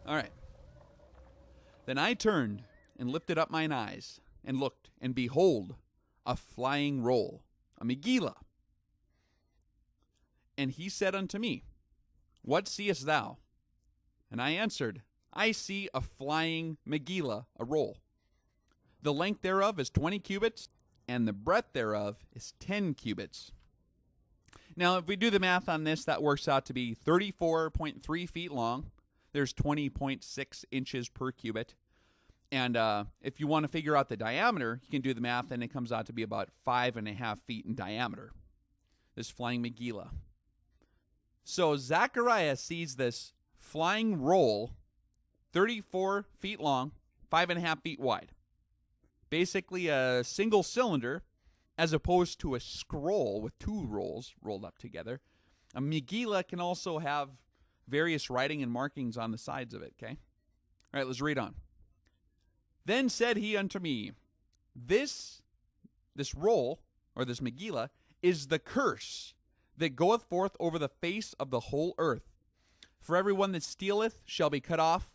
All right. Then I turned and lifted up mine eyes and looked, and behold, a flying roll, a Megillah. And he said unto me, What seest thou? And I answered, I see a flying Megillah, a roll. The length thereof is 20 cubits, and the breadth thereof is 10 cubits. Now, if we do the math on this, that works out to be 34.3 feet long. There's 20.6 inches per cubit. And if you want to figure out the diameter, you can do the math, and it comes out to be about 5.5 feet in diameter. This flying Megillah. So Zecharia sees this flying roll, 34 feet long, 5.5 feet wide. Basically a single cylinder, as opposed to a scroll with two rolls rolled up together. A Megillah can also have various writing and markings on the sides of it, okay? All right, let's read on. Then said he unto me, This roll, or this Megillah, is the curse that goeth forth over the face of the whole earth. For everyone that stealeth shall be cut off,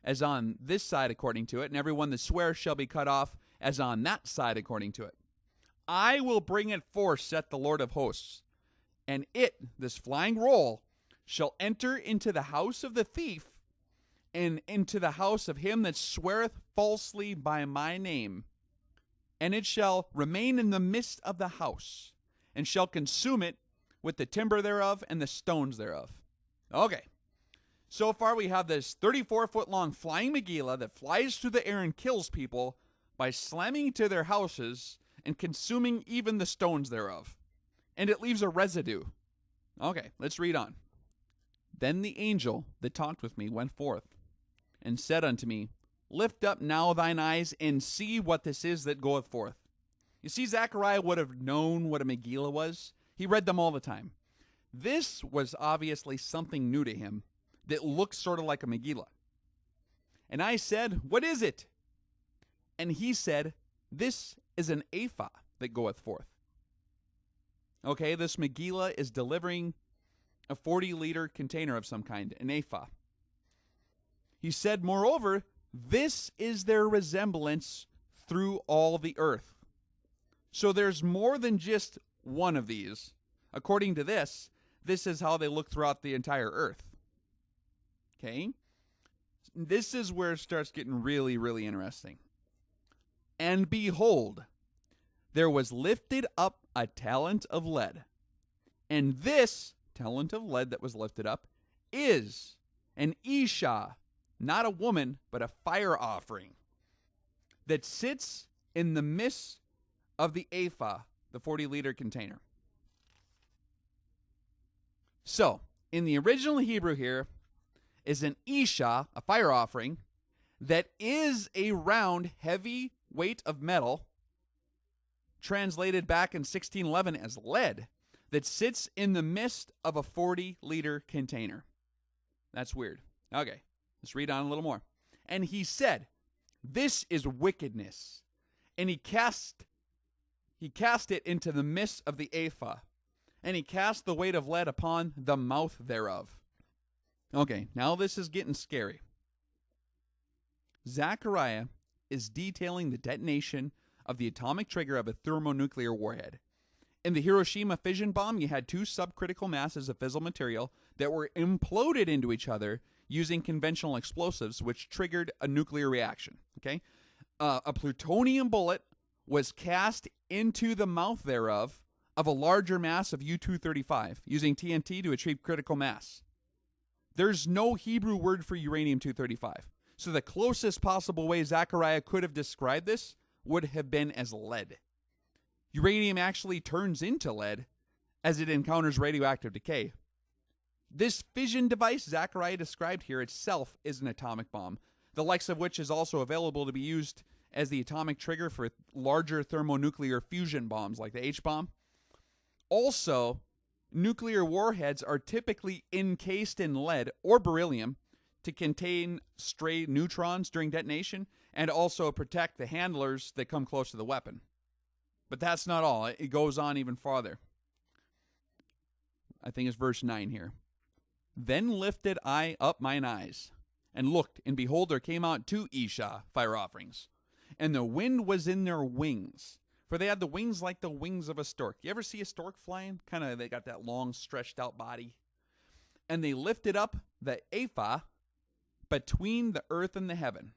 as on this side according to it, and everyone that sweareth shall be cut off, as on that side according to it. I will bring it forth, saith the Lord of hosts, and it, this flying roll, shall enter into the house of the thief, and into the house of him that sweareth falsely by my name. And it shall remain in the midst of the house, and shall consume it with the timber thereof and the stones thereof. Okay. So far we have this 34-foot-long flying Megillah that flies through the air and kills people by slamming into their houses and consuming even the stones thereof. And it leaves a residue. Okay, let's read on. Then the angel that talked with me went forth, and said unto me, Lift up now thine eyes, and see what this is that goeth forth. You see, Zecharia would have known what a Megillah was. He read them all the time. This was obviously something new to him that looked sort of like a Megillah. And I said, What is it? And he said, This is an ephah that goeth forth. Okay, this Megillah is delivering a 40-liter container of some kind, an ephah. He said, Moreover, this is their resemblance through all the earth. So there's more than just one of these. According to this is how they look throughout the entire earth. Okay? This is where it starts getting really, really interesting. And behold, there was lifted up a talent of lead. And this talent of lead that was lifted up is an Isha, not a woman, but a fire offering that sits in the midst of the ephah, the 40-liter container. So, in the original Hebrew here is an Isha, a fire offering, that is a round, heavy weight of metal, translated back in 1611 as lead, that sits in the midst of a 40-liter container. That's weird. Okay, let's read on a little more. And he said, This is wickedness. And he cast it into the midst of the ephah, and he cast the weight of lead upon the mouth thereof. Okay, now this is getting scary. Zecharia is detailing the detonation of the atomic trigger of a thermonuclear warhead. In the Hiroshima fission bomb, you had two subcritical masses of fissile material that were imploded into each other using conventional explosives, which triggered a nuclear reaction. Okay, a plutonium bullet was cast into the mouth thereof of a larger mass of U-235 using TNT to achieve critical mass. There's no Hebrew word for uranium-235. So the closest possible way Zecharia could have described this would have been as lead. Uranium actually turns into lead as it encounters radioactive decay. This fission device Zecharia described here itself is an atomic bomb, the likes of which is also available to be used as the atomic trigger for larger thermonuclear fusion bombs like the H-bomb. Also, nuclear warheads are typically encased in lead or beryllium to contain stray neutrons during detonation and also protect the handlers that come close to the weapon. But that's not all. It goes on even farther. I think it's verse 9 here. Then lifted I up mine eyes, and looked, and behold, there came out 2 ephah fire offerings. And the wind was in their wings, for they had the wings like the wings of a stork. You ever see a stork flying? Kind of, they got that long, stretched out body. And they lifted up the ephah between the earth and the heaven.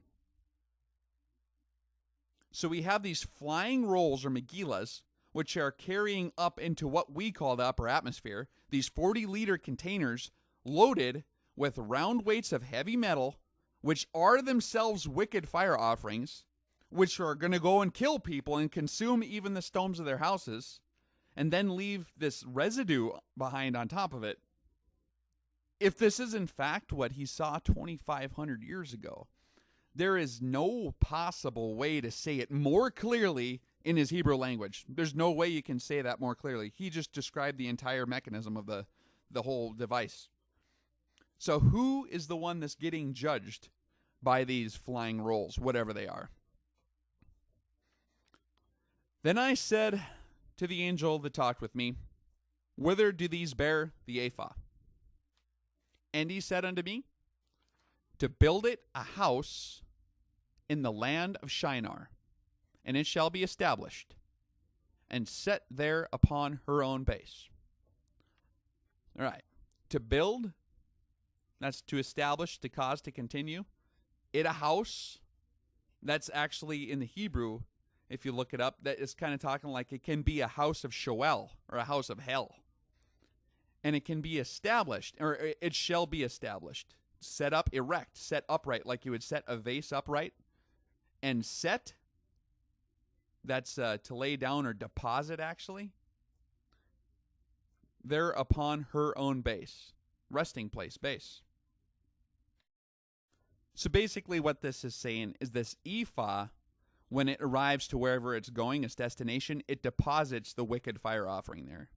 So we have these flying rolls, or Megillas, which are carrying up into what we call the upper atmosphere, these 40-liter containers loaded with round weights of heavy metal, which are themselves wicked fire offerings, which are going to go and kill people and consume even the stones of their houses, and then leave this residue behind on top of it. If this is in fact what he saw 2,500 years ago, there is no possible way to say it more clearly in his Hebrew language. There's no way you can say that more clearly. He just described the entire mechanism of the whole device. So who is the one that's getting judged by these flying rolls, whatever they are? Then I said to the angel that talked with me, whither do these bear the ephah? And he said unto me, to build it a house in the land of Shinar, and it shall be established, and set there upon her own base. All right. To build, that's to establish, to cause, to continue. It a house, that's actually in the Hebrew, if you look it up, that is kind of talking like it can be a house of Sheol, or a house of hell. And it can be established, or it shall be established. Set up, erect, set upright, like you would set a vase upright. And set, that's to lay down or deposit, actually. There upon her own base. Resting place, base. So basically what this is saying is this ephah, when it arrives to wherever it's going, its destination, it deposits the wicked fire offering there.